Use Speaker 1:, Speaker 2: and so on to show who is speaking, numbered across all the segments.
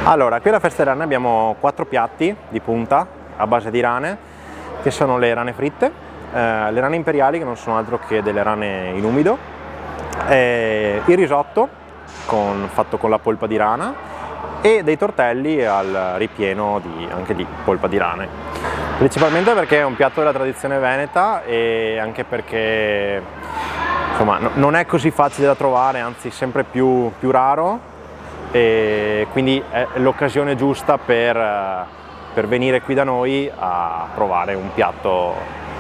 Speaker 1: Allora, qui alla Festa delle Rane abbiamo 4 piatti di punta a base di rane, che sono le rane fritte, le rane imperiali, che non sono altro che delle rane in umido, il risotto fatto con la polpa di rana e dei tortelli al ripieno anche di polpa di rane. Principalmente perché è un piatto della tradizione veneta e anche perché insomma, non è così facile da trovare, anzi sempre più raro, e quindi è l'occasione giusta per venire qui da noi a provare un piatto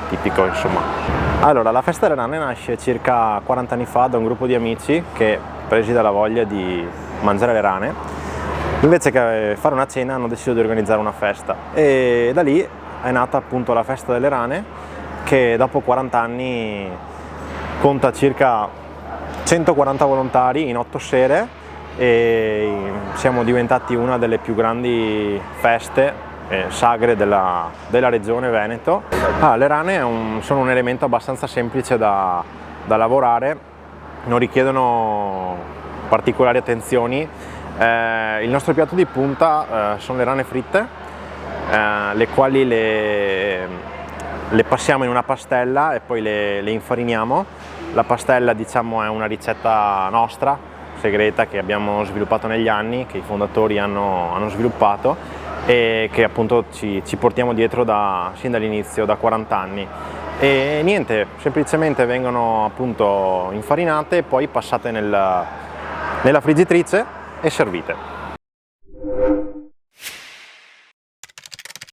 Speaker 1: tipico, insomma. Allora, la Festa delle Rane nasce circa 40 anni fa da un gruppo di amici che, presi dalla voglia di mangiare le rane, invece che fare una cena hanno deciso di organizzare una festa, e da lì è nata appunto la Festa delle Rane, che dopo 40 anni conta circa 140 volontari in 8 sere e siamo diventati una delle più grandi feste sagre della regione Veneto. Le rane sono un elemento abbastanza semplice da lavorare, non richiedono particolari attenzioni. Il nostro piatto di punta sono le rane fritte, le quali le passiamo in una pastella e poi le infariniamo. La pastella, diciamo, è una ricetta nostra, segreta, che abbiamo sviluppato negli anni, che i fondatori hanno sviluppato e che appunto ci portiamo dietro sin dall'inizio, da 40 anni. E niente, semplicemente vengono appunto infarinate e poi passate nella friggitrice e servite.